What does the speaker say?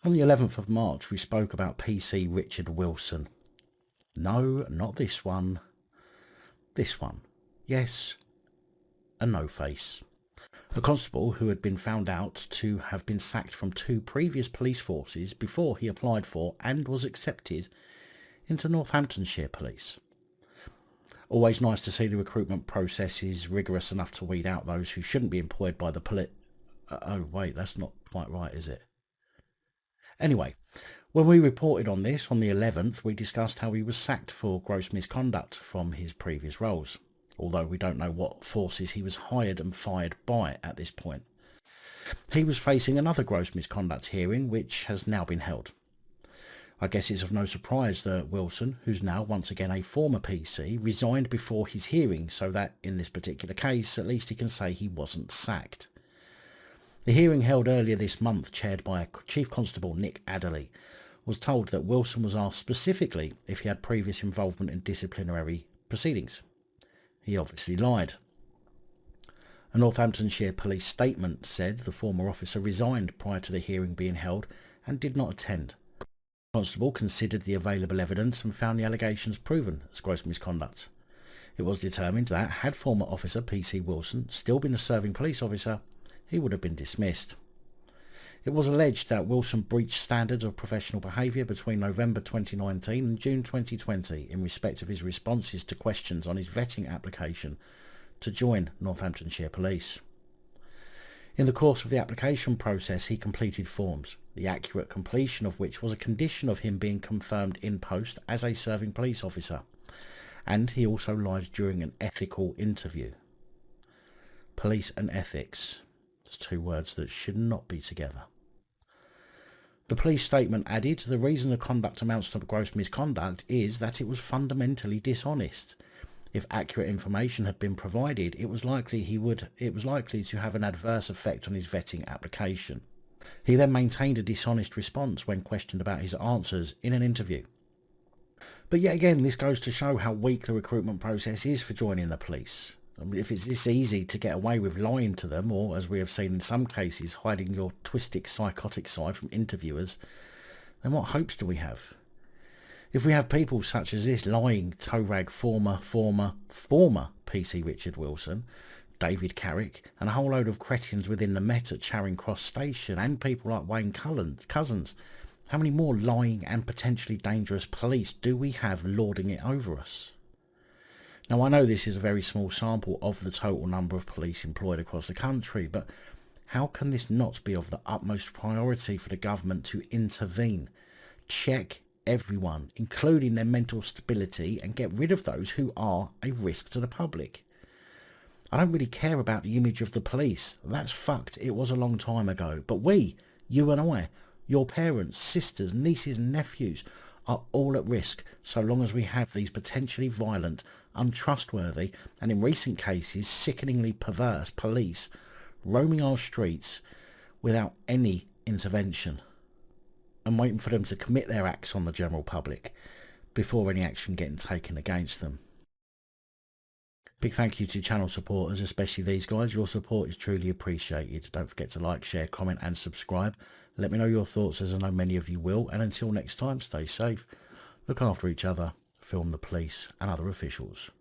On the 11th of March, we spoke about PC Richard Wilson. No, not this one. This one. Yes, a no-face. A constable who had been found out to have been sacked from 2 previous police forces before he applied for and was accepted into Northamptonshire Police. Always nice to see the recruitment process is rigorous enough to weed out those who shouldn't be employed by the oh wait, that's not quite right, is it? Anyway, when we reported on this on the 11th, we discussed how he was sacked for gross misconduct from his previous roles, although we don't know what forces he was hired and fired by at this point. He was facing another gross misconduct hearing, which has now been held. I guess it's of no surprise that Wilson, who's now once again a former PC, resigned before his hearing so that, in this particular case, at least he can say he wasn't sacked. The hearing held earlier this month, chaired by Chief Constable Nick Adderley, was told that Wilson was asked specifically if he had previous involvement in disciplinary proceedings. He obviously lied. A Northamptonshire Police statement said the former officer resigned prior to the hearing being held and did not attend. The constable considered the available evidence and found the allegations proven as gross misconduct. It was determined that, had former officer PC Wilson still been a serving police officer, he would have been dismissed. It was alleged that Wilson breached standards of professional behaviour between November 2019 and June 2020 in respect of his responses to questions on his vetting application to join Northamptonshire Police. In the course of the application process, he completed forms, the accurate completion of which was a condition of him being confirmed in post as a serving police officer, and he also lied during an ethical interview. Police and ethics. 2 words that should not be together. The police statement added, the reason the conduct amounts to gross misconduct is that it was fundamentally dishonest. If accurate information had been provided, it was likely to have an adverse effect on his vetting application. He then maintained a dishonest response when questioned about his answers in an interview. But yet again, this goes to show how weak the recruitment process is for joining the police. I mean, if it's this easy to get away with lying to them, or as we have seen in some cases, hiding your twisted psychotic side from interviewers, then what hopes do we have? If we have people such as this lying toe-rag former PC Richard Wilson, David Carrick, and a whole load of cretins within the Met at Charing Cross Station, and people like Wayne Cousins, how many more lying and potentially dangerous police do we have lording it over us? Now, I know this is a very small sample of the total number of police employed across the country, but how can this not be of the utmost priority for the government to intervene, check everyone, including their mental stability, and get rid of those who are a risk to the public? I don't really care about the image of the police. That's fucked. It was a long time ago. But we, you and I, your parents, sisters, nieces and nephews, are all at risk so long as we have these potentially violent, untrustworthy, and in recent cases sickeningly perverse police roaming our streets without any intervention and waiting for them to commit their acts on the general public before any action getting taken against them. Big thank you to channel supporters, especially these guys. Your support is truly appreciated. Don't forget to like, share, comment and subscribe. Let me know your thoughts, as I know many of you will, and until next time, stay safe, look after each other, film the police and other officials.